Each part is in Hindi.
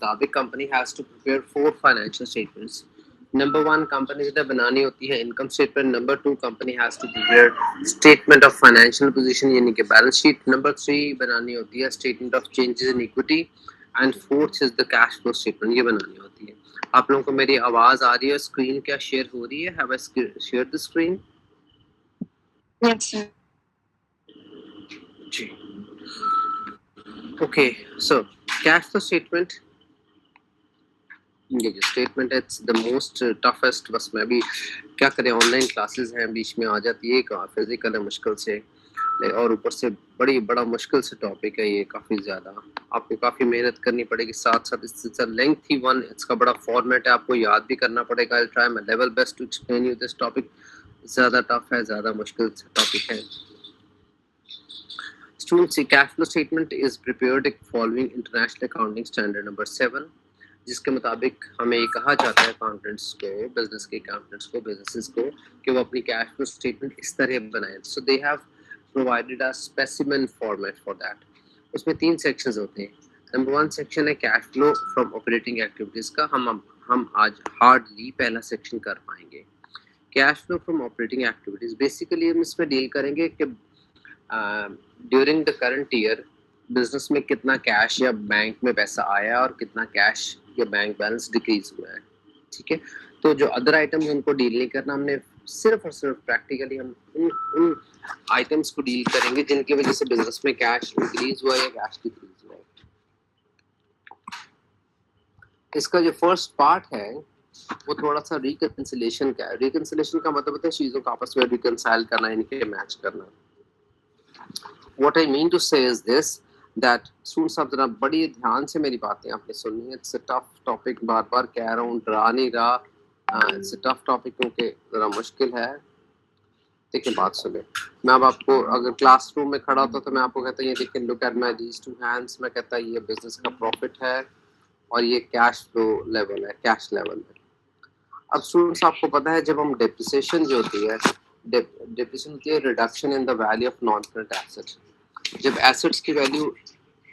मुताबिक company has to prepare 4 financial statements. Number 1 company ने बनानी होती है income statement. Number 2 company has to prepare statement of financial position यानी कि बैलेंस शीट। नंबर 3 बनानी होती है statement of changes in equity and fourth is the cash flow statement, ये बनानी होती है। आप लोगों को मेरी आवाज आ रही है? स्क्रीन क्या शेयर हो रही है? Have I share the screen? Yes, sir. जी okay. So cash flow statement, ये जो स्टेटमेंट है इट्स द मोस्ट टफेस्ट। बस मैं भी क्या करें, ऑनलाइन क्लासेस हैं, बीच में आ जाती है, फिजिकल है मुश्किल से, और ऊपर से बड़ा मुश्किल से टॉपिक है ये, काफ़ी ज़्यादा आपको काफ़ी मेहनत करनी पड़ेगी। साथ साथ इससे लेंथी वन, इसका बड़ा फॉर्मेट है, आपको याद भी करना पड़ेगा। I try my level best to explain you this topic. ज़्यादा टफ है, ज़्यादा मुश्किल टॉपिक है। Students, see, cash flow statement is prepared following International Accounting Standard number 7, जिसके मुताबिक हमें ये कहा जाता है अकाउंटेंट्स को, बिजनेस के अकाउंटेंट्स को, बिजनेसेस को, कि वो अपनी कैश फ्लो स्टेटमेंट इस तरह बनाएं। So they have provided a specimen format for that. उसमें 3 सेक्शंस होते हैं। नंबर 1 सेक्शन है cash flow from operating activities का। हम आज हार्डली पहला सेक्शन कर पाएंगे। Cash flow from operating activities basically हम इसमें डील करेंगे कि during the current year business में कितना कैश या बैंक में पैसा आया और कितना कैश या बैंक बैलेंस डिक्रीज हुआ है। ठीक है, तो जो अदर आइटम्स उनको डील नहीं करना, हमने सिर्फ और सिर्फ प्रैक्टिकली हम उन आइटम्स को डील करेंगे जिनकी वजह से बिजनेस में कैश इंक्रीज हुआ या कैश डिक्रीज हुआ है। इसका जो फर्स्ट पार्ट है वो थोड़ा सा रिकंसिलेशन का है। रिकंसिलेशन का मतलब होता है चीजों को आपस में रिकंसाइल करना, इनके मैच करना। What I mean to say is this, that students आप जरा बड़ी ध्यान से मेरी बातें आपने सुननी है। It's a tough topic, बार बार कह रहा हूँ, डरा नहीं रहा। It's a tough topic क्योंकि जरा मुश्किल है। देखिए बात सुने, मैं अब आपको अगर क्लासरूम में खड़ा होता तो मैं आपको कहता ये देखिए, look at my these two hands, मैं कहता ये बिजनेस का प्रॉफिट है और ये कैश फ्लो लेवल है, कैश लेवल है। अब स्टूडेंट्स आपको पता है जब हम डेप्रिसिएशन जो होती है, डेप्रिसिएशन होती है reduction in the value of non current assets. जब एसेट्स की वैल्यू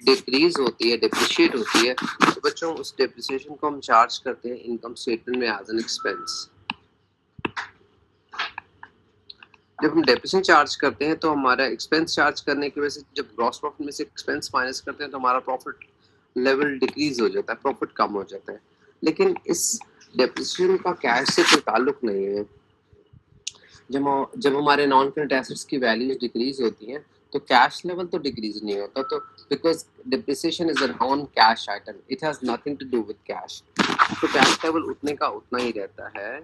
डिक्रीज होती है, डिप्रिशिएट होती है, तो बच्चों उस डिप्रिसिएशन को हम चार्ज करते हैं इनकम स्टेटमेंट में एज एन एक्सपेंस। जब हम डेप्रिसिएशन चार्ज करते हैं तो हमारा एक्सपेंस चार्ज करने की वजह से जब ग्रॉस प्रॉफिट में से एक्सपेंस माइनस करते हैं तो हमारा प्रॉफिट लेवल डिक्रीज हो जाता है, प्रॉफिट कम हो जाता है। लेकिन इस डेप्रिसिएशन का कैश से कोई ताल्लुक नहीं है। जब हमारे नॉन करंट एसेट्स की वैल्यूज डिक्रीज होती हैं तो कैश लेवल तो डिक्रीज नहीं होता, तो because depreciation is a non cash item, it has nothing to do with cash, तो कैश लेवल उतने का उतना ही रहता है।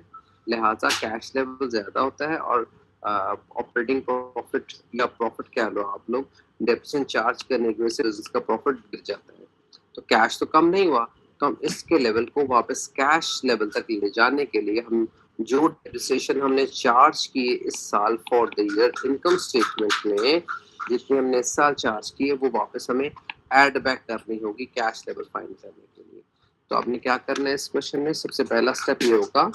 लिहाजा कैश लेवल ज्यादा होता है और ऑपरेटिंग प्रॉफिट या प्रॉफिट कह लो आप लोग, डिप्रिसिएशन चार्ज करने की वजह से इसका प्रॉफिट गिर जाता है। तो कैश तो कम नहीं हुआ, तो हम इसके लेवल को वापस कैश लेवल तक ले जाने के लिए हम जो डेप्रिसिएशन हमने चार्ज किए इस साल for the year income statement में, जितने हमने इस साल चार्ज किए वो वापस हमें ऐड बैक करनी होगी कैश लेवल फाइंड करने के लिए। तो आपने क्या करना है इस क्वेश्चन में, सबसे पहला स्टेप ये होगा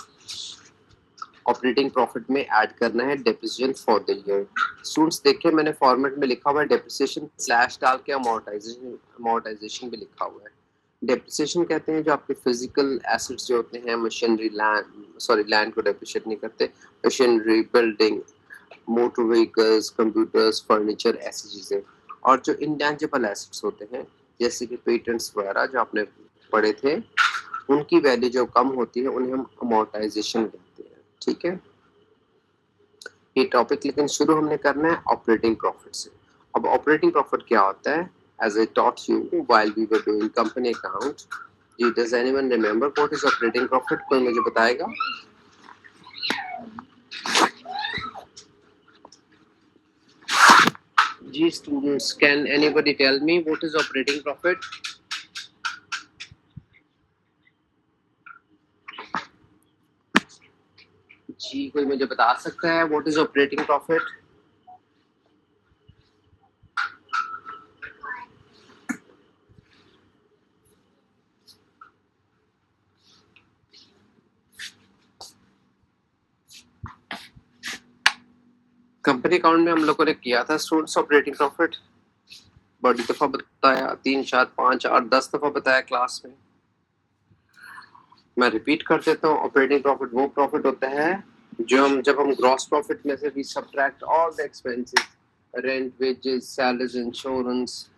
ऑपरेटिंग प्रॉफिट में ऐड करना है depreciation for the year. Students देखिए मैंने फॉर्मेट में लिखा हुआ है डेप्रिसिएशन स्लैश डाल के अमोर्टाइजेशन भी लिखा हुआ है। डेप्रिसिएशन कहते हैं जो आपके फिजिकल एसेट्स जो होते हैं, मशीनरी, लैंड को डेप्रिशिएट नहीं करते, machinery, building, motor vehicles, computers, furniture, ऐसी चीजें। और जो इंटेंजिबल एसेट्स होते हैं जैसे कि पेटेंट्स वगैरह जो आपने पढ़े थे, उनकी वैल्यू जो कम होती है उन्हें हम अमोर्टाइजेशन कहते हैं। ठीक है, ये टॉपिक लेकिन शुरू हमने करना है ऑपरेटिंग प्रॉफिट से। अब ऑपरेटिंग प्रॉफिट क्या होता है, as I taught you while we were doing company account, does anyone remember what is operating profit? कोई मुझे बताएगा? जी students, can anybody tell me what is operating profit? जी कोई मुझे बता सकता है what is operating profit? Company account में हम लोगों ने किया था स्टूडेंट्स ऑपरेटिंग प्रॉफिट, बड़ी दफा बताया, 3 4 5 8 10 दफा बताया क्लास में। मैं रिपीट कर देता हूँ, ऑपरेटिंग प्रॉफिट वो प्रॉफिट होता है जब हम ग्रॉस प्रॉफिट में से we subtract all the expenses, rent, wages, salaries, insurance,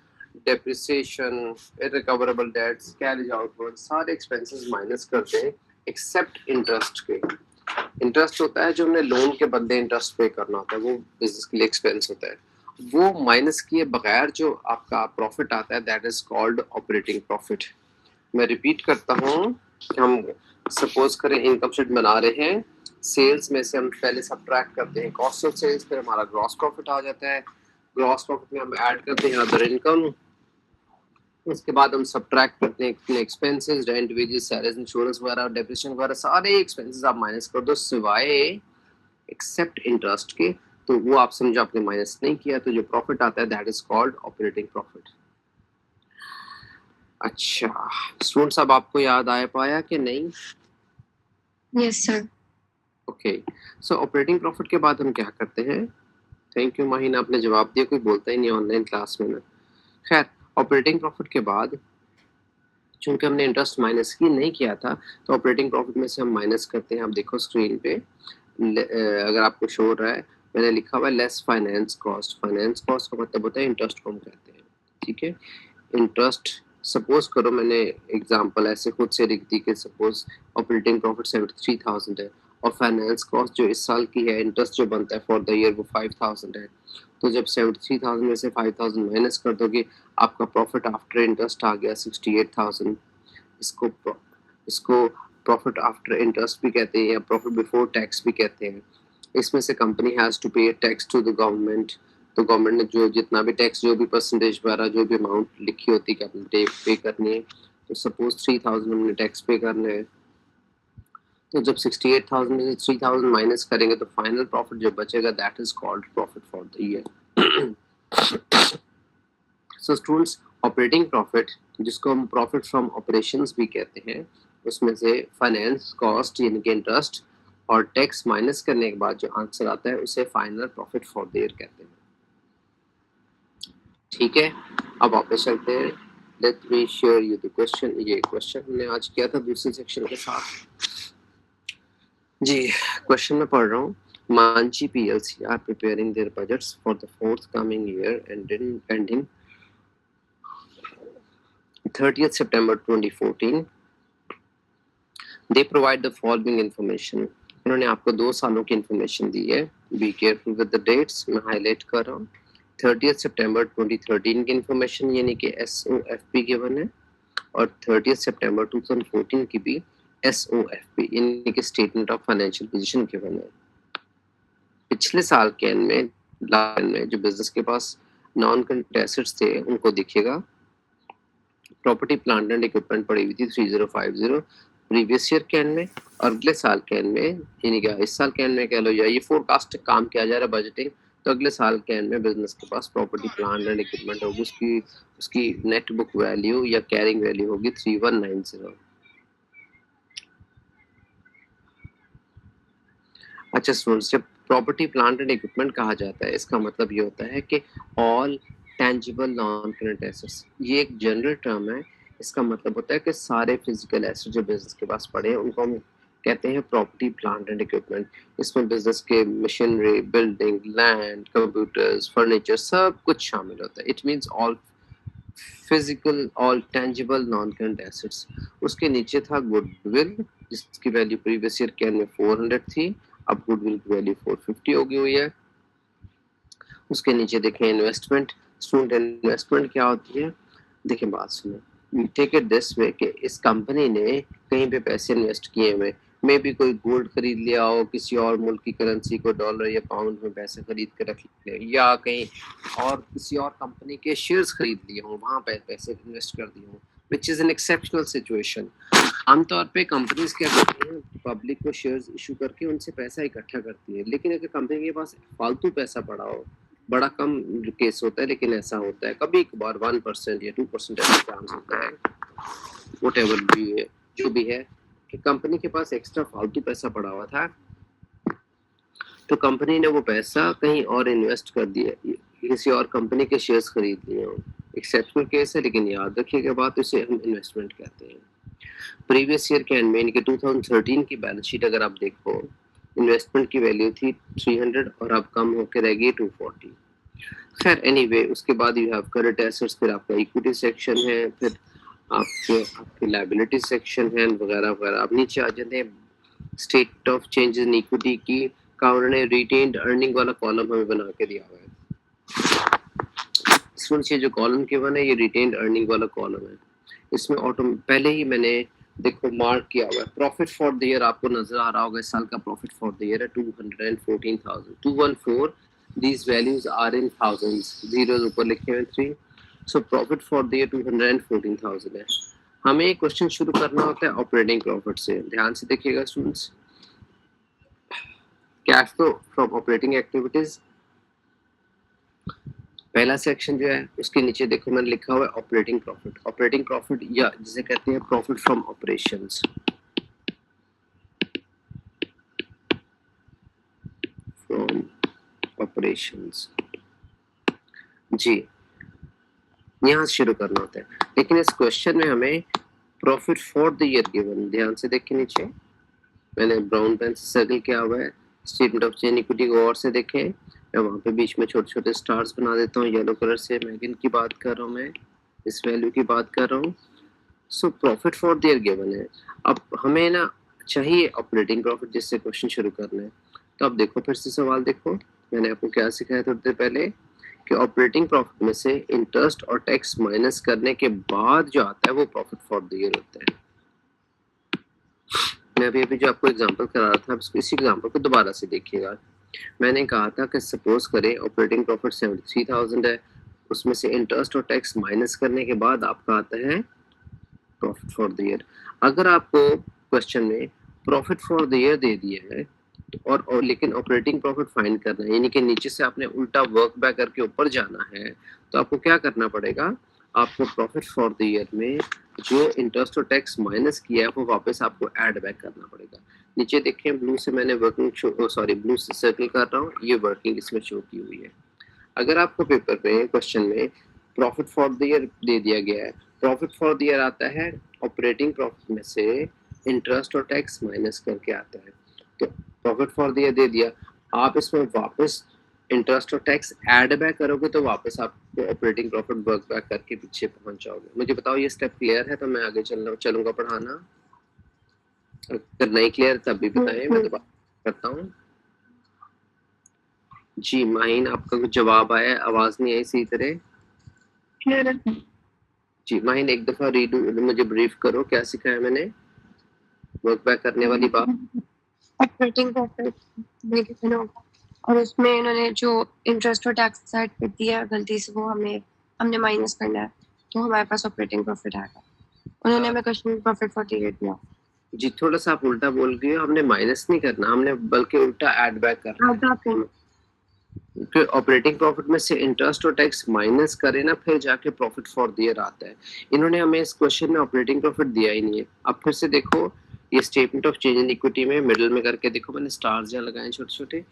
depreciation, irrecoverable debts, carriage outward, सारे एक्सपेंसेस माइनस करते हैं एक्सेप्ट इंटरेस्ट के। इंटरेस्ट होता है जो हमने लोन के बदले इंटरेस्ट पे करना होता है, वो बिजनेस के लिए एक्सपेंस होता है। वो माइनस किए बगैर जो आपका प्रॉफिट आता है that is called operating profit. मैं रिपीट करता हूँ, हम सपोज करें इनकम स्टेटमेंट बना रहे हैं, सेल्स में से हम पहले सब्ट्रैक्ट करते हैं कॉस्ट ऑफ सेल्स, फिर हमारा ग्रॉस प्रॉफिट आ जाता है, ग्रॉस प्रॉफिट में हम ऐड करते हैं अदर इनकम, उसके बाद हम सब्ट्रैक्ट करते हैं अपने expenses, rent, wages, salaries, insurance वगैरह, डेप्रिसिएशन वगैरह, सारे एक्सपेंसेस आप माइनस कर दो सिवाय एक्सेप्ट इंटरेस्ट के। तो वो आप समझो आपने माइनस नहीं किया, तो जो प्रॉफिट आता है that is called operating profit. अच्छा स्टूडेंट्स, अब आपको याद आ पाया कि नहीं? Yes, sir. ओके, सो ऑपरेटिंग प्रॉफिट के बाद हम क्या करते हैं? थैंक यू माहिन, आपने जवाब दिया, कोई बोलता ही नहीं ऑनलाइन क्लास में ना। खैर, ऑपरेटिंग प्रॉफिट के बाद चूंकि हमने इंटरेस्ट माइनस ही नहीं किया था, तो ऑपरेटिंग प्रॉफिट में से हम माइनस करते हैं। आप देखो स्क्रीन पे, अगर आपको शो हो रहा है, मैंने लिखा हुआ है less finance cost. Finance cost का मतलब होता है इंटरेस्ट को हम कहते हैं, ठीक है। इंटरेस्ट सपोज करो, मैंने एग्जांपल ऐसे खुद से लिख दी कि सपोज ऑपरेटिंग प्रॉफिट 73,000 है और फाइनेंस कॉस्ट जो इस साल की है, इंटरेस्ट जो बनता है फॉर द ईयर वो 5,000 है। तो जब 73,000 में से 5,000 माइनस कर दोगे, आपका प्रॉफिट आफ्टर इंटरेस्ट आ गया 68,000। इसको प्रॉफिट आफ्टर इंटरेस्ट भी कहते हैं या प्रॉफिट बिफोर टैक्स भी कहते हैं। इसमें से कंपनी हैज टू पे टैक्स टू द गवर्नमेंट, तो गवर्नमेंट ने जो जितना भी टैक्स, जो भी परसेंटेज वगैरह, जो भी अमाउंट लिखी होती है कि आपने पे करनी है, तो सपोज 3,000 हमने टैक्स पे करना है, तो जब 68,000 में से 3,000 माइनस करेंगे तो फाइनल प्रॉफिट जो बचेगा that is called profit for the year. So students, operating profit जिसको हम प्रॉफिट फ्रॉम ऑपरेशंस भी कहते हैं, उसमें से फाइनेंस कॉस्ट यानी कि इंटरेस्ट और टैक्स माइनस करने के बाद जो आंसर आता है उसे final profit for the year कहते हैं। ठीक है, अब वापस चलते हैं। Let me share you the question. ये क्वेश्चन हमने आज किया था दूसरे सेक्शन के साथ जी। क्वेश्चन में पढ़ रहा हूँ, Manchi PLC are preparing their budgets for the forthcoming year ending 30th September 2014. They provide the following information. इन्होंने आपको 2 सालों की इंफॉर्मेशन दी है। Be careful with the dates, मैं हाईलाइट कर रहा हूँ। 30th September 2013 की इंफॉर्मेशन यानी कि SOFP गिवन है, और 30th September 2014 की भी SOFP यानी कि statement of financial position given है। पिछले साल के एंड में जो बिजनेस के पास नॉन करंट एसेट्स थे उनको दिखेगा प्रॉपर्टी प्लांट एंड इक्विपमेंट पड़ी हुई थी 3050 प्रीवियस ईयर के एंड में, और अगले साल के एंड में यानी कि इस साल के एंड में कह लो या ये फोरकास्ट काम किया जा रहा है बजटिंग, तो अगले साल के एंड में बिजनेस के पास प्रॉपर्टी प्लांट एंड इक्विपमेंट होगी, उसकी नेट बुक वैल्यू या कैरिंग वैल्यू होगी 3190। अच्छा स्टूडेंट्स, जब प्रॉपर्टी प्लांट एंड इक्विपमेंट कहा जाता है इसका मतलब ये होता है कि all tangible non current assets, ये एक जनरल टर्म है। इसका मतलब होता है कि सारे फिजिकल एसेट्स जो बिजनेस के पास पड़े हैं उनको हम कहते हैं प्रॉपर्टी प्लांट एंड इक्विपमेंट। इसमें बिजनेस के machinery, building, land, computers, furniture सब कुछ शामिल होता है। It means all physical, all tangible non current assets. उसके नीचे था गुडविल जिसकी वैल्यू प्रीवियस ईयर के में 400 थी, अब गुडविल की वैल्यू 450 हो गई हुई है। उसके नीचे देखें इन्वेस्टमेंट। स्टूडेंट, इन्वेस्टमेंट क्या होती है? देखें बात सुनो, टेक इट दिस वे कि इस कंपनी ने कहीं पे पैसे इन्वेस्ट किए हुए, मे भी कोई गोल्ड खरीद लिया हो, किसी और मुल्क की करेंसी को डॉलर या पाउंड में पैसे खरीद के रख लिए, या कहीं और किसी और कंपनी के शेयर्स खरीद लिए हों, वहां पे पैसे इन्वेस्ट कर दिए हों, which is an exceptional situation. आमतौर पे कंपनीज क्या करती हैं, पब्लिक को शेयर्स इशू करके उनसे पैसा इकट्ठा करती है। लेकिन अगर कंपनी के पास फालतू पैसा पड़ा हो, बड़ा कम केस होता है लेकिन ऐसा होता है, कभी कभार 1% या 2% ऐसा चांस होता है, व्हाटएवर भी है, जो भी है, कि कंपनी के पास एक्स्ट्रा फालतू पैसा पड़ा हुआ था, तो कंपनी ने वो पैसा कहीं और इन्वेस्ट कर दिया, किसी और कंपनी के शेयर्स खरीद लिए हो। एक्सेप्शनल केस है लेकिन याद रखिएगा बात, इसे हम इन्वेस्टमेंट कहते हैं। प्रीवियस ईयर के एंड में यानी कि 2013 की बैलेंस शीट अगर आप देखो, इन्वेस्टमेंट की वैल्यू थी 300 और अब कम होकर रह गई 240। खैर एनीवे, उसके बाद यू हैव करंट एसेट्स, फिर आपका इक्विटी सेक्शन है, फिर आपके लायबिलिटी सेक्शन है वगैरह वगैरह। अब नीचे आ जाते हैं state of changes in equity की का उन्होंने रिटेन्ड अर्निंग वाला कॉलम हमें बना के दिया हुआ है। सुनिए, जो कॉलम गिवन है ये रिटेन्ड अर्निंग वाला कॉलम है। इसमें ऑटो पहले ही मैंने देखो मार्क किया हुआ है। प्रॉफिट फॉर द ईयर आपको नजर आ रहा होगा, इस साल का प्रॉफिट फॉर द ईयर है 214,000 214। These values are in thousands, zeros ऊपर लिखे हुए 3। So profit for the year 214,000 है। हमें क्वेश्चन शुरू करना होता है ऑपरेटिंग प्रॉफिट से। ध्यान से देखिएगा students, cash flow from operating activities पहला सेक्शन जो है, उसके नीचे देखो मैंने लिखा हुआ है ऑपरेटिंग प्रॉफिट। ऑपरेटिंग प्रॉफिट या जिसे कहते हैं profit from operations, from operations जी, यहाँ से शुरू करना होता है। लेकिन इस क्वेश्चन में हमें profit for the year given, ध्यान से देखिए नीचे मैंने ब्राउन पेन से सर्कल किया हुआ है। स्टेटमेंट ऑफ चेंज इक्विटी को और से देखें, मैं वहाँ पे बीच में छोटे छोटे स्टार्स बना देता हूँ येलो कलर से। मैं किन की बात कर रहा हूँ, मैं इस वैल्यू की बात कर रहा हूँ। So profit for the year given है। अब हमें ना चाहिए ऑपरेटिंग प्रॉफिट जिससे क्वेश्चन शुरू करना है। तो अब देखो फिर से सवाल देखो, मैंने आपको क्या सिखाया थोड़ी देर पहले कि ऑपरेटिंग प्रॉफिट में से इंटरेस्ट और टैक्स माइनस करने के बाद जो आता है वो प्रॉफिट फॉर द ईयर होता है। मैं अभी जो आपको एग्जांपल करा रहा था, इसी एग्जांपल को दोबारा से देखिएगा। मैंने कहा था कि सपोज करें ऑपरेटिंग प्रॉफिट 73,000 है, उसमें से इंटरेस्ट और टैक्स माइनस करने के बाद आपका आता है प्रॉफिट फॉर द ईयर। अगर आपको क्वेश्चन में प्रॉफिट फॉर द ईयर दे दिया है और लेकिन ऑपरेटिंग प्रॉफिट फाइंड करना है, यानी कि नीचे से आपने उल्टा वर्क बैक करके ऊपर जाना है, तो आपको क्या करना पड़ेगा, आपको प्रॉफिट फॉर द ईयर में जो इंटरेस्ट और टैक्स माइनस किया है वो वापस आपको ऐड बैक करना पड़ेगा। नीचे देखें ब्लू से मैंने वर्किंग सॉरी ब्लू से सर्कल कर रहा हूँ, ये वर्किंग इसमें शो की हुई है। अगर आपको पेपर में क्वेश्चन में प्रॉफिट फॉर द ईयर दे दिया गया है, प्रॉफिट फॉर द ईयर आता है ऑपरेटिंग प्रॉफिट में से इंटरेस्ट और टैक्स माइनस करके आता है। तो प्रॉफिट फॉर द ईयर दे दिया, आप इसमें वापस इंटरेस्ट और टैक्स ऐड बैक करोगे तो वापस आपको ऑपरेटिंग प्रॉफिट वर्क बैक करके पीछे पहुंच जाओगे। मुझे बताओ ये स्टेप क्लियर है, तो मैं आगे चलूंगा पढ़ाना। अगर नहीं क्लियर तब भी बताएं, मैं दोबारा करता हूँ। जी माहीन, आपका कुछ जवाब आया, आवाज नहीं आई सही तरह। क्लियर है। जी माहीन, एक दफा रीडू मुझे ब्रीफ करो, क्या सिखाया मैंने वर्क बैक करने वाली बात। ऑपरेटिंग प्रॉफिट में कितना होगा और उसमें इन्होंने जो इंटरेस्ट और टैक्स ऐड कर दिया गलती से, वो हमने माइनस करना है, तो हमारे पास ऑपरेटिंग प्रॉफिट आएगा। उन्होंने हमें question profit for the year दिया। जी थोड़ा सा आप उल्टा बोल गए हो, हमने माइनस नहीं करना, हमने बल्कि उल्टा ऐड बैक करना है। फिर ऑपरेटिंग प्रॉफिट में से इंटरेस्ट और टैक्स माइनस करें ना, फिर जाके प्रॉफिट फॉर द ईयर आता है। इन्होंने हमें इस क्वेश्चन में ऑपरेटिंग प्रॉफिट दिया ही नहीं है। अब फिर से देखो, ये statement of change in equity में मिडिल में करके देखो, मैंने स्टार्स जहाँ लगाए छोटे छोटे,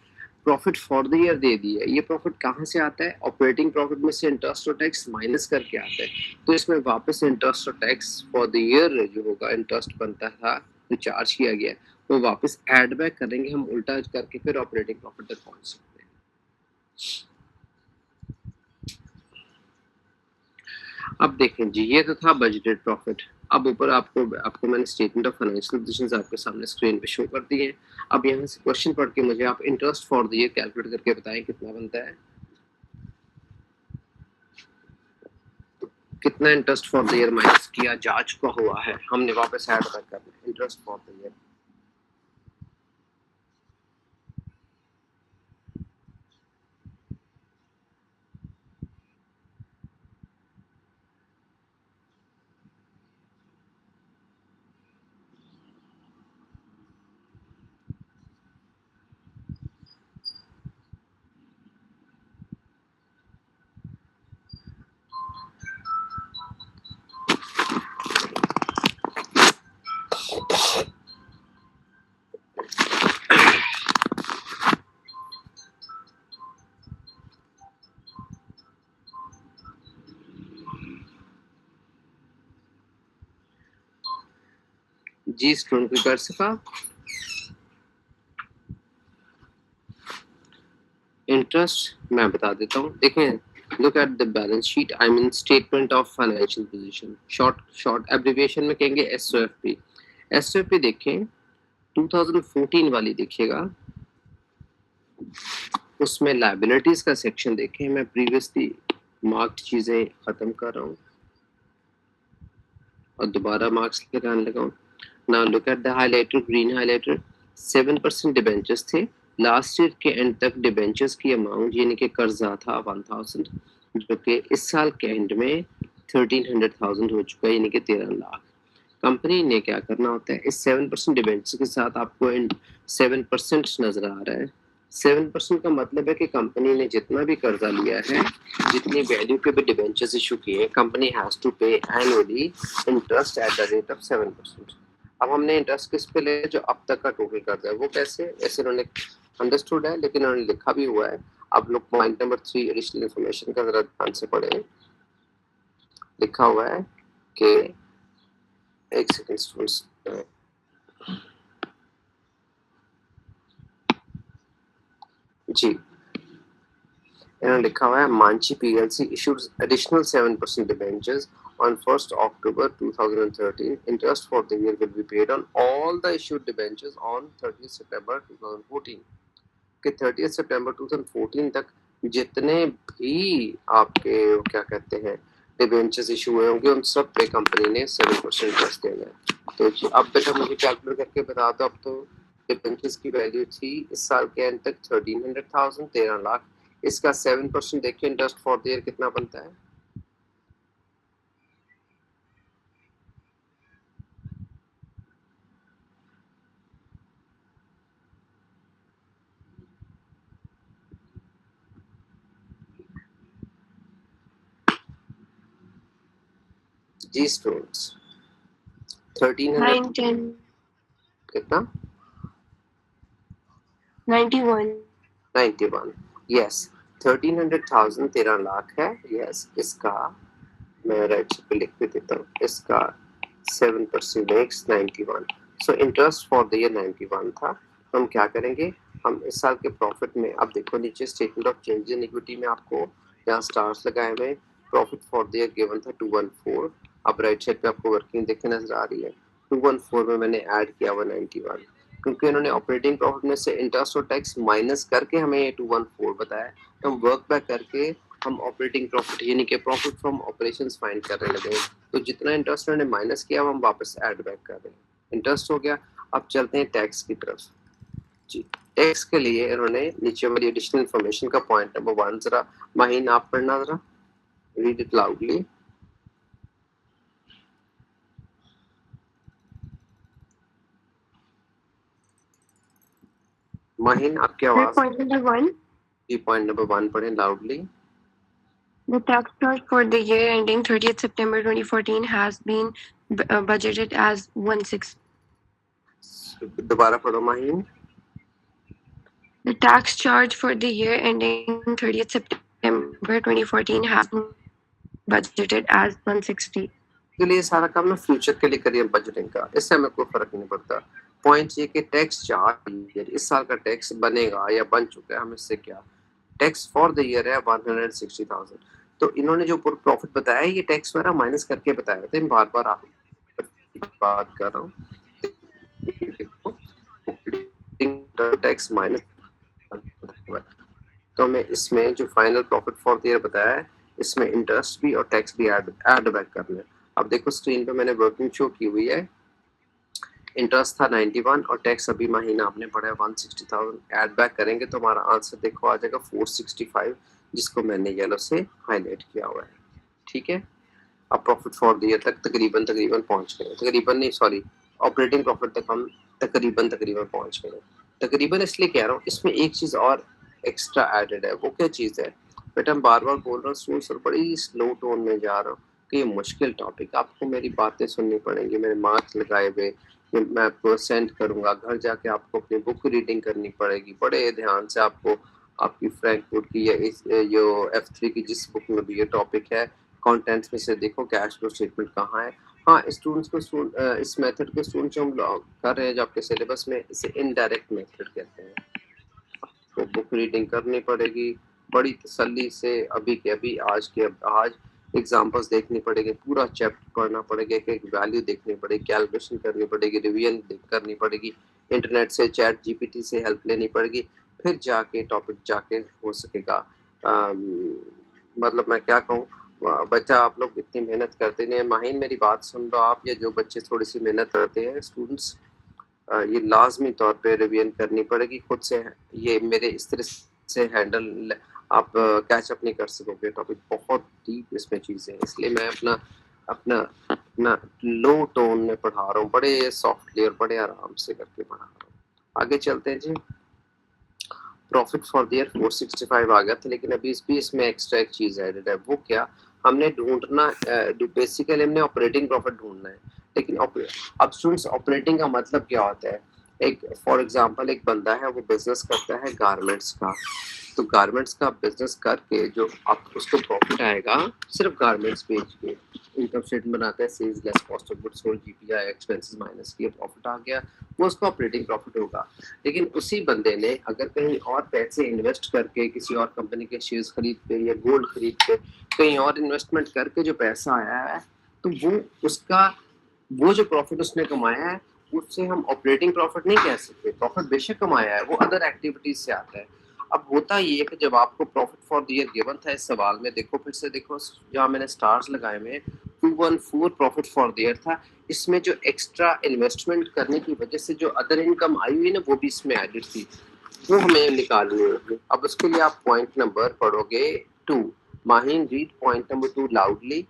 प्रॉफिट फॉर द ईयर दे दिया है। ये प्रॉफिट कहाँ से आता है, ऑपरेटिंग प्रॉफिट में से इंटरेस्ट और टैक्स माइनस करके आता है। तो इसमें वापस इंटरेस्ट और टैक्स फॉर द ईयर जो होगा, इंटरेस्ट बनता था जो चार्ज किया गया, वो वापस ऐड बैक करेंगे हम उल्टा करके, फिर ऑपरेटिंग प्रॉफिट तक पहुंच सकते हैं। अब देखें जी, ये तो था बजटेड प्रॉफिट। अब ऊपर आपको मैंने स्टेटमेंट ऑफ फाइनेंशियल पोजीशंस आपके सामने स्क्रीन पे शो कर दिए हैं। अब यहाँ से क्वेश्चन पढ़ के मुझे आप interest for the year calculate करके बताएं कितना बनता है, कितना interest for the year minus किया जा चुका हुआ है, हमने वापस ऐड बैक करना है इंटरेस्ट फॉर द ईयर। जी स्टूडेंट कोई कर सका? इंटरेस्ट मैं बता देता हूँ, देखें, look at the balance sheet, I mean statement of financial position, short abbreviation में कहेंगे एसओएफपी। एसओएफपी देखें 2014 वाली देखिएगा, उसमें लायबिलिटीज का सेक्शन देखें, मैं प्रीवियसली मार्क्ड चीजें खत्म कर रहा हूँ और दोबारा मार्क्स लगाने लगा हूँ। Now look at the highlighter, green highlighter, 7% debentures थे लास्ट ईयर के एंड तक। डिबेंचर्स की अमाउंट यानी कि कर्जा था 1000, जो कि इस साल के एंड में 1300,000 हो चुका है, यानी कि 13 लाख। कंपनी ने क्या करना होता है, इस 7% डिबेंचर्स के साथ आपको 7% नजर आ रहा है। 7% का मतलब है कि कंपनी ने जितना भी कर्जा लिया है, जितनी वैल्यू के भी डिबेंचर्स इशू किए हैं, कंपनी हैज टू पे annually interest at the rate of 7%। अब हमने इंटरेस्ट किस पे ले, जो अब तक का टोटल कर्जा है, वो कैसे, ऐसे उन्होंने अंडरस्टूड है लेकिन उन्होंने लिखा भी हुआ है। अब लोग पॉइंट नंबर 3 एडिशनल इंफॉर्मेशन का जरा ध्यान से पढ़े। लिखा हुआ है कि एक सेकंड स्टूडेंट्स, जी इन्होंने लिखा हुआ है Manchi PLC issued additional 7% debentures on 1st October 2013. Interest for the year will be paid on all the issued debentures on 30th September 2014. कि 30th September 2014 तक जितने भी आपके क्या कहते हैं डिबेंचर्स इशू हुए होंगे, उन सब पे कंपनी ने 7% इंटरेस्ट देना है। तो अब बेटा मुझे कैलकुलेट करके बता दो। अब तो डिबेंचर्स की वैल्यू थी इस साल के एंड तक 1300,000, 13 लाख। इसका 7% देखिए इंटरेस्ट फॉर द ईयर कितना बनता है। जी स्टूडेंट्स 1300 9 10 कितना 91 91, यस 1300,000 13 लाख है, यस। इसका मैं राइट साइड पे लिख भी देता हूँ, इसका 7% makes 91। So interest for the year 91 था। तो हम क्या करेंगे, हम इस साल के प्रॉफिट में, अब देखो नीचे statement of change in equity में आपको यहाँ स्टार्स लगाए हुए, profit for the year given था 214। अब राइट साइड पे आपको वर्किंग देखने नजर आ रही है, 214 में मैंने ऐड किया हुआ 91, क्योंकि उन्होंने ऑपरेटिंग प्रॉफिट में से इंटरेस्ट और टैक्स माइनस करके हमें ये 214 बताया। तो हम वर्क बैक करके हम ऑपरेटिंग प्रॉफिट यानी कि प्रॉफिट फ्रॉम ऑपरेशंस फाइंड करने लगे। तो जितना इंटरेस्ट उन्होंने माइनस किया हम वापस ऐड बैक कर रहे हैं। इंटरेस्ट हो गया। अब चलते हैं टैक्स की तरफ। जी टैक्स के लिए इन्होंने नीचे वाली एडिशनल इंफॉर्मेशन का पॉइंट नंबर 1 जरा माहीन आप पढ़ना, जरा रीड इट लाउडली। माहीन आपकी आवाज। point number 1, जी पॉइंट नंबर 1 पढ़ें loudly. the tax charge for the year ending 30th September 2014 has been budgeted as 16. दोबारा पढ़ो Maheen. The tax charge for the year ending 30th September 2014 has been budgeted as 160. के लिए सारा काम ना फ्यूचर के लिए करिए बजटिंग का, इससे हमें कोई फर्क नहीं पड़ता। पॉइंट ये कि टैक्स चार्ज इस साल का टैक्स बनेगा या बन चुका है, हमें इससे क्या। टैक्स फॉर द ईयर है 160,000। तो इन्होंने जो प्रॉफिट बताया ये टैक्स वगैरह माइनस करके बताया था। मैं बार बार आप बात कर रहा हूँ, टैक्स माइनस। तो हमें इसमें जो final profit for the year बताया है, इसमें इंटरेस्ट भी और टैक्स भी ऐड बैक करना है। अब देखो स्क्रीन पे मैंने वर्किंग शो की हुई है। इंटरेस्ट था 91 और टैक्स अभी महीना आपने पढ़ा है 160,000। ऐड बैक करेंगे तो हमारा आंसर देखो आ जाएगा 465, जिसको मैंने येलो से हाईलाइट किया हुआ है। ठीक है, अब प्रॉफिट फॉर द ईयर तक तकरीबन पहुंच गए, तकरीबन नहीं सॉरी, ऑपरेटिंग प्रॉफिट तक हम तकरीबन पहुंच गए। तकरीबन इसलिए कह रहा हूँ, इसमें एक चीज और एक्स्ट्रा एडेड है। वो क्या चीज है बेटा, हम बार बार बोल रहा हूँ स्टूडेंट्स और बड़ी स्लो टोन में जा रहा हूँ कि ये मुश्किल टॉपिक, आपको मेरी बातें सुननी पड़ेंगी, मेरे मार्क्स लगाए हुए मैं आपको सेंड करूंगा, घर जाके आपको अपनी बुक रीडिंग करनी पड़ेगी बड़े ध्यान से। आपको आपकी फ्रैंकफुट की या इस जो F3 की जिस बुक में भी ये टॉपिक है, कंटेंट्स में से देखो कैश फ्लो स्टेटमेंट कहाँ है, हाँ, स्टूडेंट्स को इस मेथड को स्टूडेंट जो हम लोग कर रहे हैं जो आपके सिलेबस में, इसे इनडायरेक्ट मेथड कहते हैं। आपको बुक रीडिंग करनी पड़ेगी बड़ी तसल्ली से, अभी के अभी आज एग्जाम्पल्स देखनी पड़ेगी, पूरा चैप्टर पढ़ना पड़ेगा, एक वैल्यू देखनी पड़ेगी, कैलकुलेशन करनी पड़ेगी, रिवीजन करनी पड़ेगी, इंटरनेट से चैट जीपीटी से हेल्प लेनी पड़ेगी, फिर जाके टॉपिक जाके हो सकेगा। मतलब मैं क्या कहूँ, बच्चा आप लोग इतनी मेहनत करते नहीं है। माहिन मेरी बात सुन लो आप, या जो बच्चे थोड़ी सी मेहनत करते हैं स्टूडेंट्स, ये लाजमी तौर पे रिवीजन करनी पड़ेगी खुद से। ये मेरे इस तरह से हैंडल आप कैच अप नहीं कर सकोगे, टॉपिक बहुत डीप इसमें चीज़ें हैं, इसलिए मैं अपना अपना अपना लो टोन में पढ़ा रहा हूँ, बड़े सॉफ्टली और बड़े आराम से करके पढ़ा रहा हूँ। आगे चलते हैं जी। प्रॉफिट फॉर द ईयर 465 आ गया था, लेकिन अभी इसमें एक्स्ट्रा एक चीज एडेड है। वो क्या, हमने ढूंढना, बेसिकली हमने ऑपरेटिंग प्रॉफिट ढूंढना है। लेकिन अब स्टूडेंट्स, ऑपरेटिंग का मतलब क्या होता है? एक फॉर एग्जांपल एक बंदा है, वो बिजनेस करता है गारमेंट्स का, तो गारमेंट्स का बिजनेस करके जो आप उसको प्रॉफिट आएगा सिर्फ गारमेंट्स बेच के, इनकम स्टेटमेंट बनाता है, sales less cost of goods sold, GPI expenses minus किए प्रॉफिट आ गया, वो उसका ऑपरेटिंग प्रॉफिट होगा। लेकिन उसी बंदे ने अगर कहीं और पैसे इन्वेस्ट करके किसी और कंपनी के शेयर्स खरीद के या गोल्ड खरीद के कहीं और इन्वेस्टमेंट करके जो पैसा आया है, तो वो उसका वो जो प्रॉफिट उसने कमाया है, उससे हम ऑपरेटिंग प्रॉफिट नहीं कह सकते। प्रॉफिट बेशक कमाया है, वो अदर एक्टिविटीज से आता है। अब होता ये है कि जब आपको profit for the year given था, इस सवाल में देखो, फिर से देखो जहाँ मैंने स्टार्स लगाए हुए, 214 प्रॉफिट फॉर द ईयर था। इसमें जो एक्स्ट्रा इन्वेस्टमेंट करने की वजह से जो अदर इनकम आई हुई ना, वो भी इसमें एडेड थी, वो हमें निकालनी होगी। अब उसके लिए आप पॉइंट नंबर पढ़ोगे 2। Mahin, read point number 2 loudly.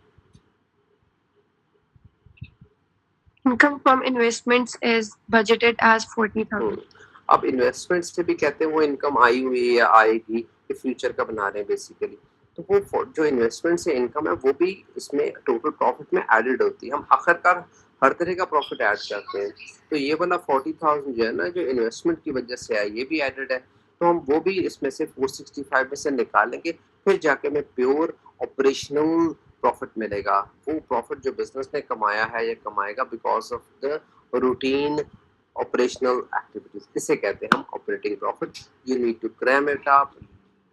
Income from investments is budgeted as 40,000. अब इन्वेस्टमेंट से भी कहते हैं वो इनकम आई हुई है या आएगी, ये फ्यूचर का बना रहे हैं बेसिकली। तो वो जो इन्वेस्टमेंट से इनकम है वो भी इसमें टोटल प्रॉफिट में एडेड होती है। हम आखिरकार हर तरह का प्रॉफिट ऐड करते हैं, तो ये वाला 40,000 जो है ना, जो इन्वेस्टमेंट की वजह से है, ये भी एडेड है, तो हम वो भी इसमें से 465 में से निकालेंगे, फिर जाके हमें प्योर ऑपरेशनल प्रॉफिट मिलेगा। वो प्रॉफिट जो बिजनेस ने कमाया है या कमाएगा because of the routine operational activities, इसे कहते हैं हम operating profit. You need to cram it up,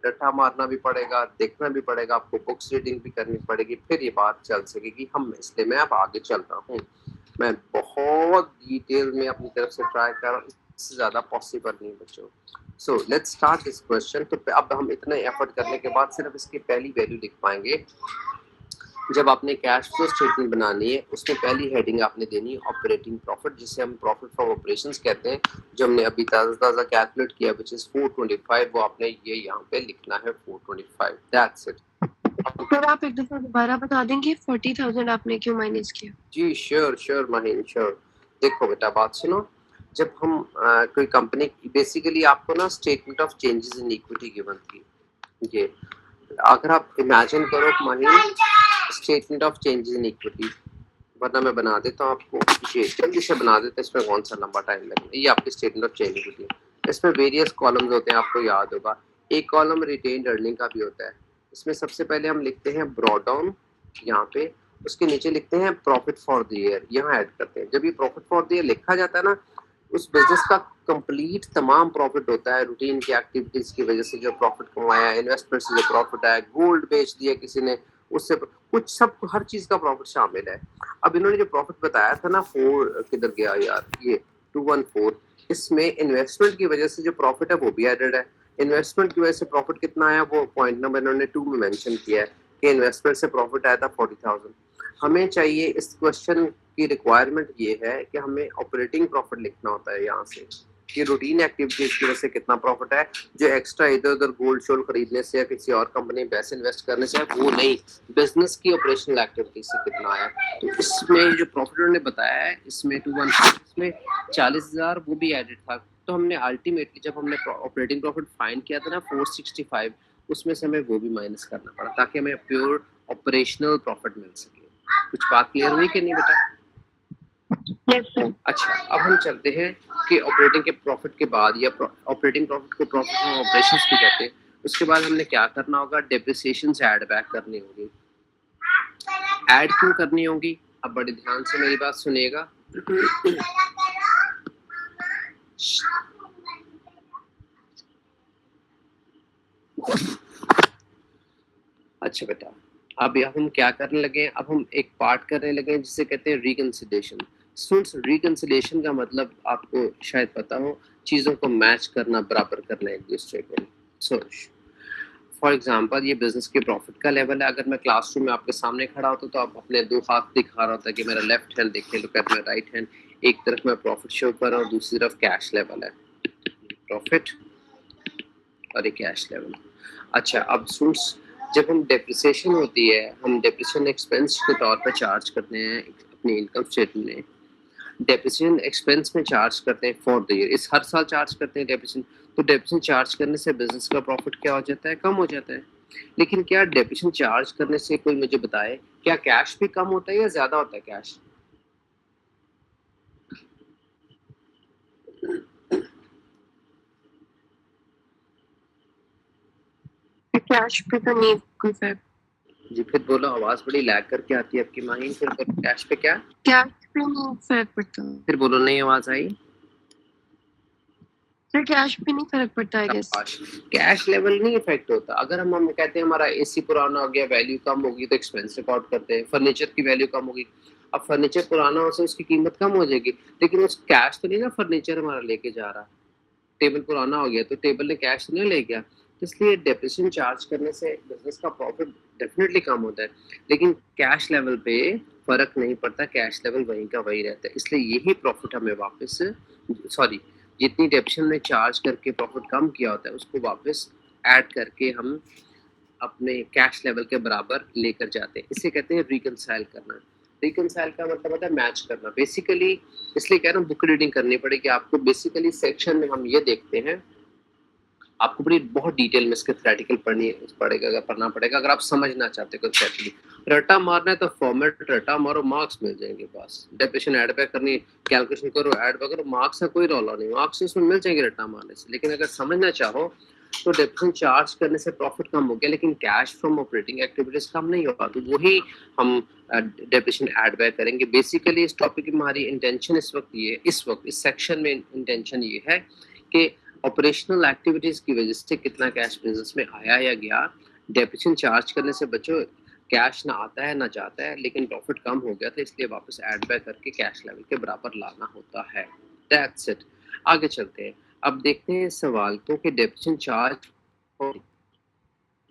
रट्टा मारना भी पड़ेगा, देखना भी पड़ेगा, आपको बुक्स रीडिंग भी करनी पड़ेगी, फिर ये बात चल सकेगी हम। इसलिए मैं अब आगे चल रहा हूँ, मैं बहुत डिटेल में अपनी तरफ से ट्राई कर रहा हूँ, इससे ज्यादा पॉसिबल नहीं बच्चों। So let's start this question. तो अब हम इतना एफर्ट करने के बाद सिर्फ इसकी पहली वैल्यू लिख पाएंगे। जब आपने कैश फ्लो स्टेटमेंट बनानी है, उसमें पहली हेडिंग आपने देनी है ऑपरेटिंग प्रॉफिट, जिसे हम प्रॉफिट फ्रॉम ऑपरेशंस कहते हैं। जो हमने अभी ताज़ा कैलकुलेट किया विच इज 425, वो आपने ये यहाँ पे लिखना है 425, दैट्स इट। फिर आप एक दफा दोबारा बता देंगे 40,000 आपने क्यों माइनस किया? जी श्योर माहिन, श्योर। देखो बेटा, बात सुनो। जब हम कोई कंपनी, बेसिकली आपको ना statement of changes in equity given थी, ये अगर आप इमेजिन करो Mahin, statement of changes in equity, वरना मैं बना देता हूँ आपको, ये जल्दी से बना देते हैं, इसमें कौन सा लंबा टाइम लगेगा। ये आपकी स्टेटमेंट ऑफ चेंज इक्विटी है, इसमें वेरियस कॉलम्स होते हैं, आपको याद होगा। एक कॉलम रिटेन्ड अर्निंग का भी होता है। इसमें सबसे पहले हम लिखते हैं ब्रॉड डाउन यहाँ पे, उसके नीचे लिखते हैं प्रॉफिट फॉर द ईयर, यहाँ ऐड करते हैं। जब ये प्रॉफिट फॉर द ईयर लिखा जाता है ना, उस बिजनेस का कंप्लीट तमाम प्रॉफिट होता है, रूटीन की एक्टिविटीज की वजह से जो प्रॉफिट कमाया, इन्वेस्टमेंट से जो प्रॉफिट आया, गोल्ड बेच दिया किसी ने, उससे कुछ सब हर चीज का प्रॉफिट शामिल है। अब इन्होंने जो प्रॉफिट बताया था ना, 4 किधर गया यार, ये 214, इसमें इन्वेस्टमेंट की वजह से जो प्रॉफिट है वो भी एडेड है। इन्वेस्टमेंट की वजह से प्रॉफिट कितना आया, वो पॉइंट नंबर इन्होंने 2 में मेंशन किया है कि इन्वेस्टमेंट से प्रॉफिट आया था 40,000। हमें चाहिए, इस क्वेश्चन की रिक्वायरमेंट ये है कि हमें ऑपरेटिंग प्रॉफिट लिखना होता है यहाँ से, कि रूटीन एक्टिविटीज की वजह से कितना प्रॉफिट है, जो एक्स्ट्रा इधर उधर गोल्ड शोल्ड खरीदने से या किसी और कंपनी में पैसे इन्वेस्ट करने से, वो नहीं, बिजनेस की ऑपरेशनल एक्टिविटीज से कितना आया। तो इसमें जो प्रॉफिट उन्होंने बताया है, इसमें 216, इसमें 40,000 वो भी एडेड था। तो हमने अल्टीमेटली जब हमने ऑपरेटिंग प्रॉफिट फाइंड किया था ना 465, उसमें से हमें वो भी माइनस करना पड़ा ताकि हमें प्योर ऑपरेशनल प्रॉफिट मिल सके। कुछ बात क्लियर हुई कि नहीं बेटा? Yes, sir. अच्छा, अब हम चलते हैं कि ऑपरेटिंग के प्रॉफिट के बाद, या ऑपरेटिंग प्रॉफिट को प्रॉफिट फ्रॉम ऑपरेशंस भी कहते हैं, उसके बाद हमने क्या करना होगा, डेप्रिसिएशन से ऐड बैक करनी होगी। ऐड क्यों करनी होगी? अब बड़े ध्यान से मेरी बात सुनिएगा। अच्छा बेटा, अब हम क्या करने लगे, अब हम एक पार्ट करने लगे जिसे कहते हैं रिकंसिलिएशन। स्टूडेंट्स, रिकंसिलिएशन का मतलब आपको शायद पता हो, चीज़ों को मैच करना, बराबर करना एक दूसरे को। सो फॉर एग्जांपल ये बिजनेस के प्रॉफिट का लेवल है। अगर मैं क्लासरूम में आपके सामने खड़ा होता तो आप अपने दो हाथ दिखा रहा होता कि मेरा लेफ्ट हैंड देखिए, look at my right hand. एक तरफ मैं प्रॉफिट शो कर रहा हूँ, दूसरी तरफ कैश लेवल है, प्रॉफिट और एक कैश लेवल। अच्छा, अब स्टूडेंट्स, जब हम डेप्रिसिएशन होती है, हम डेप्रिसिएशन एक्सपेंस के तौर पर चार्ज करते हैं अपनी इनकम स्टेटमेंट में। डेप्रिसिएशन एक्सपेंस में चार्ज करते हैं फॉर द ईयर, इस हर साल चार्ज करते हैं डेप्रिसिएशन। तो डेप्रिसिएशन चार्ज करने से बिजनेस का प्रॉफिट क्या हो जाता है, कम हो जाता है। लेकिन क्या डेप्रिसिएशन चार्ज करने से, कोई मुझे बताए, क्या कैश भी कम होता है या ज्यादा होता है कैश? कैश पे तो नहीं कोई फर्क। जी फिर बोलो, आवाज बड़ी लैग करके आती है आपकी माही। फिर बोलो, कैश पे क्या? कैश पे नहीं फर्क पड़ता। फिर बोलो, नहीं आवाज आई। सर कैश पे नहीं फर्क पड़ता आई गेस। कैश लेवल नहीं इफेक्ट होता। अगर हम कहते हैं हमारा एसी पुराना हो गया, वैल्यू कम होगी, तो एक्सपेंस रिकॉर्ड करते हैं। फर्नीचर की वैल्यू कम होगी, अब फर्नीचर पुराना हो से उसकी कीमत कम हो जाएगी, लेकिन उस कैश तो नहीं ना फर्नीचर हमारा लेके जा रहा। टेबल पुराना हो गया तो टेबल ने कैश नहीं ले गया। तो इसलिए डेप्रिसिएशन चार्ज करने से बिजनेस का प्रॉफिट डेफिनेटली कम होता है, लेकिन कैश लेवल पे फर्क नहीं पड़ता, कैश लेवल वहीं का वही रहता है। इसलिए यही प्रॉफिट हमें वापस, सॉरी, जितनी डेप्रिसिएशन में चार्ज करके प्रॉफिट कम किया होता है उसको वापस ऐड करके हम अपने कैश लेवल के बराबर लेकर जाते हैं। इसे कहते हैं रिकंसाइल करना। रिकंसाइल का मतलब होता है मैच करना बेसिकली। इसलिए कह रहा हूँ बुक रीडिंग करनी पड़ेगी आपको। बेसिकली सेक्शन में हम ये देखते हैं, आपको बड़ी बहुत डिटेल में इसके थ्योरेटिकल पढ़ना पड़ेगा अगर आप समझना चाहते हो कंसेप्टली। रट्टा मारना है तो फॉर्मेट रट्टा मारो, मार्क्स मिल जाएंगे बस। डेफिनेशन ऐड बैक करनी, कैलकुलेशन करो, ऐड बैक करो, मार्क्स का कोई रौला नहीं, मार्क्स उसमें मिल जाएंगे रट्टा मारने से। लेकिन अगर समझना चाहो तो डेफिनेशन चार्ज करने से प्रॉफिट कम हो गया, लेकिन कैश फ्रॉम ऑपरेटिंग एक्टिविटीज कम नहीं होगा, तो वही हम डेफिनेशन ऐड बैक करेंगे। बेसिकली इस टॉपिक की हमारी इंटेंशन इस वक्त इस सेक्शन में इंटेंशन ये है कि ऑपरेशनल एक्टिविटीज की वजह से कितना कैश बिजनेस में आया या गया, डेप्रिसिएशन चार्ज करने से बचो। कैश ना आता है ना जाता है, लेकिन प्रॉफिट कम हो गया था इसलिए वापस ऐड बैक करके कैश लेवल के बराबर लाना होता है। That's it. आगे चलते हैं, अब देखते हैं सवाल को कि डेप्रिसिएशन चार्ज।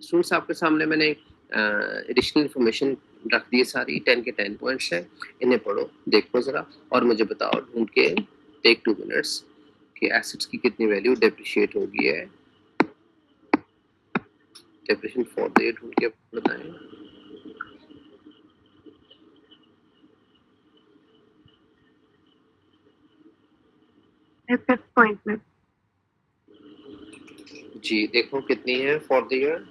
स्टूडेंट्स, आपके सामने मैंने एडिशनल इंफॉर्मेशन रख दी है सारी, 10 के 10 पॉइंट्स है, इन्हें पढ़ो, देखो जरा और मुझे बताओ ढूंढ के, टेक 2 मिनट्स, कि एसेट्स की कितनी वैल्यू डेप्रिशिएट होगी है। डेप्रिशिएशन फॉर द ईयर ढूंढ के बताएं। फिफ्थ पॉइंट में जी देखो कितनी है फॉर द ईयर।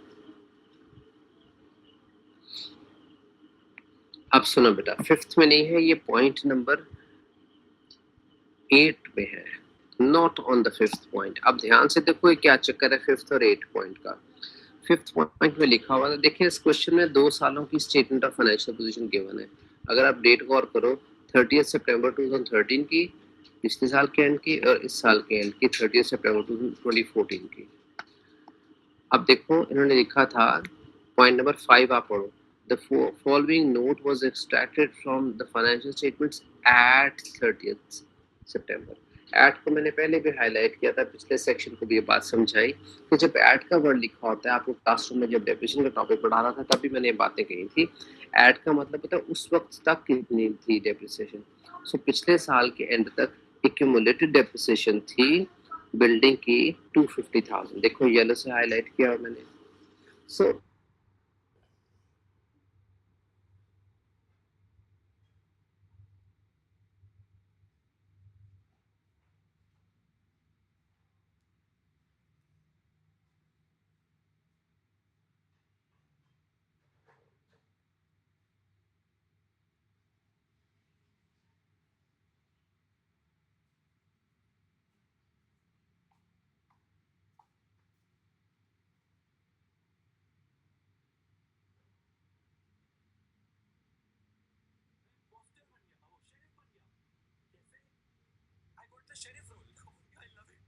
अब सुनो बेटा, फिफ्थ में नहीं है, ये पॉइंट नंबर 8 में है, not on the fifth point. अब ध्यान से देखो ये क्या चक्कर है फिफ्थ और 8 पॉइंट का। फिफ्थ पॉइंट में लिखा हुआ था, देखिए इस क्वेश्चन में 2 सालों की statement of financial position given है। अगर आप डेट गौर करो, 30 सितंबर 2013 की, पिछले साल के एंड की, और इस साल के एंड की 30 सितंबर 2014 की। अब देखो इन्होंने लिखा था, पॉइंट नंबर 5 आप पढ़ो। The following note was extracted from the financial statements at 30 September. At को मैंने पहले भी हाईलाइट किया था, पिछले सेक्शन को भी ये बात समझाई कि जब एट का वर्ड लिखा होता है, आपको क्लासरूम में जब डेफिनेशन का टॉपिक पढ़ा रहा था तभी मैंने ये बातें कही थी। एट का मतलब होता है उस वक्त तक कितनी थी डेप्रिसिएशन। सो पिछले साल के एंड तक एक्यूमुलेटेड डेप्रिसिएशन थी बिल्डिंग की 250,000। देखो येलो से हाईलाइट किया मैंने। So the sheriff role, I love it.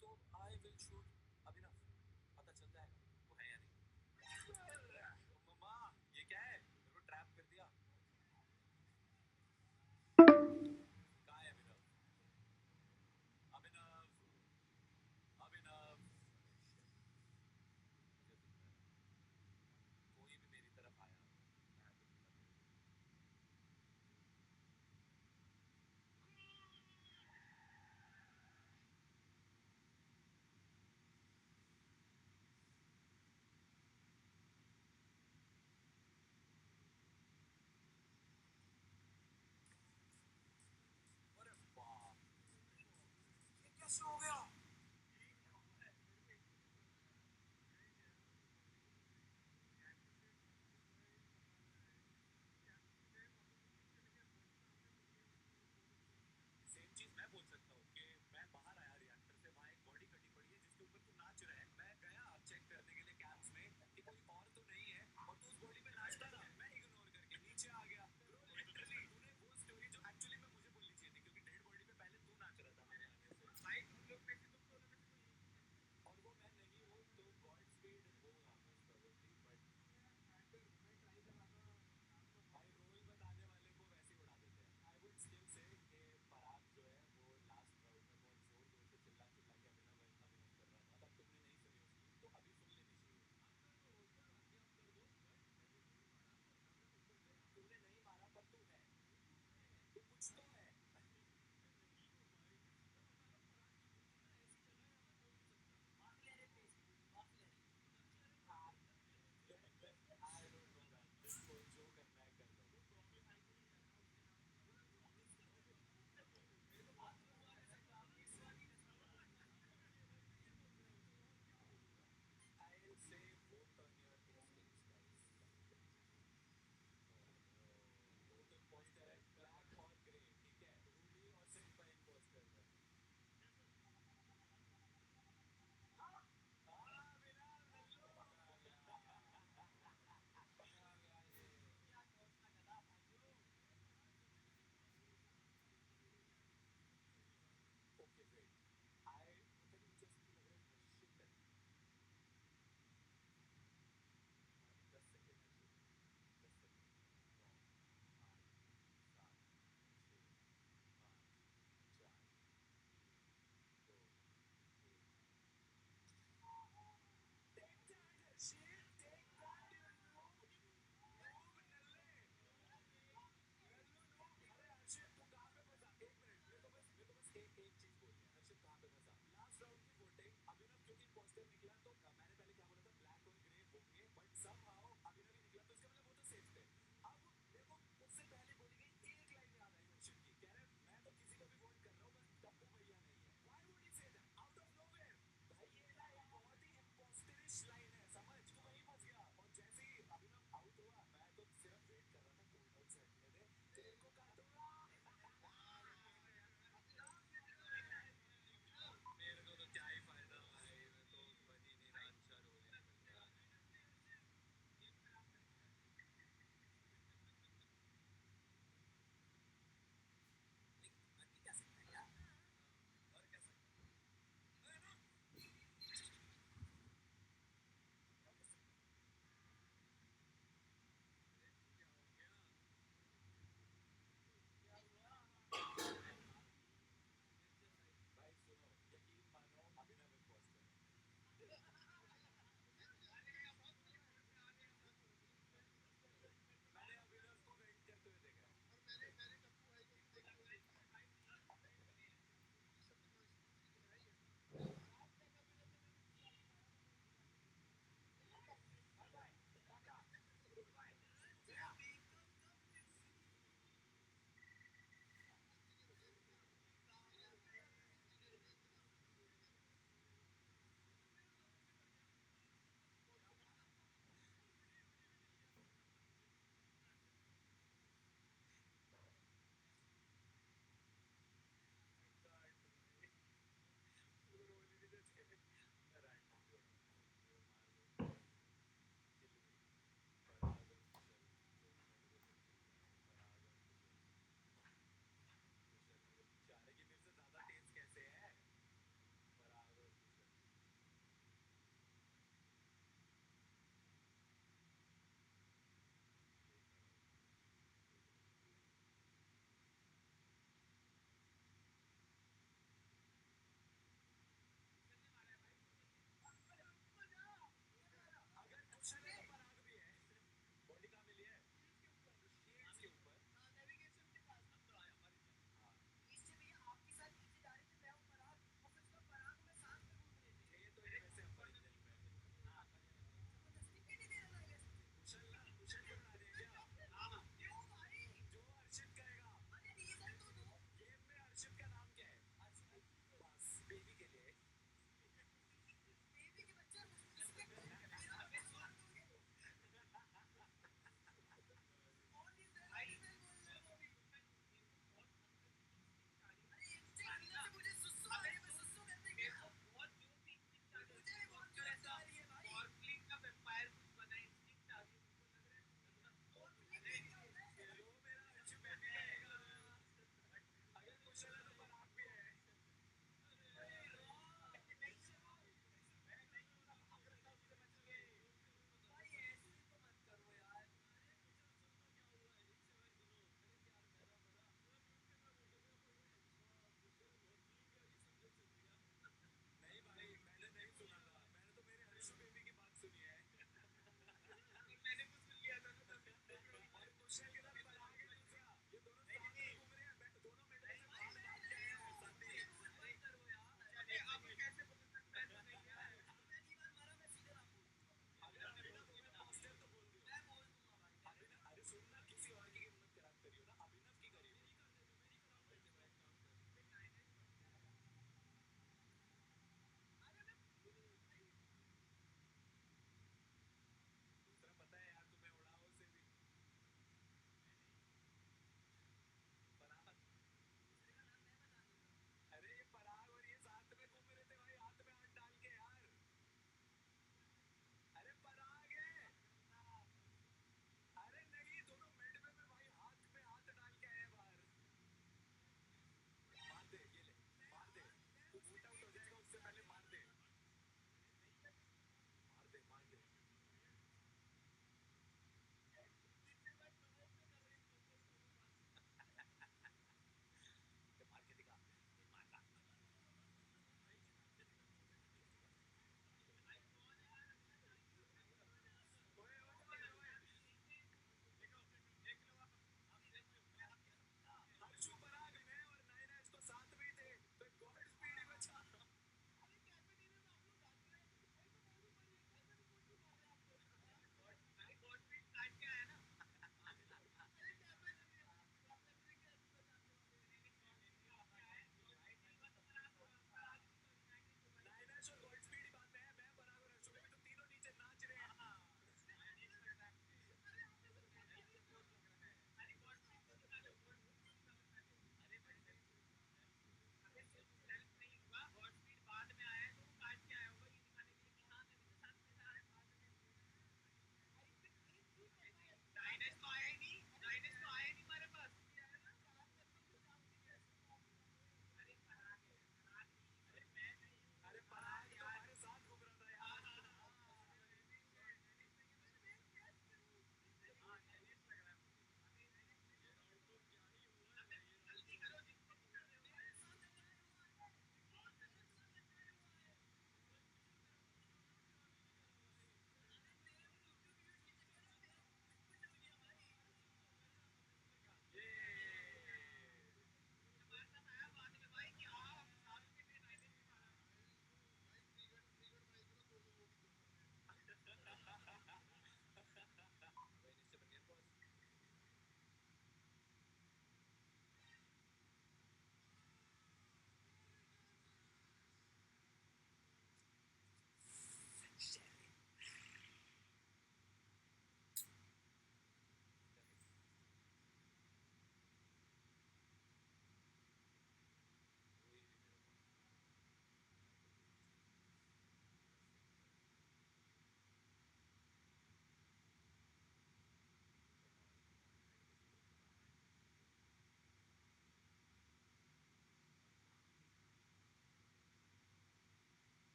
तो आई विल शूट अभिनव, पता चल जाएगा वो है या नहीं। मम्मा ये क्या है, मेरे को ट्रैप कर दिया। कहाँ है अभिनव? अभिनव, अभिनव, कोई भी मेरी तरफ आया मैं तो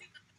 से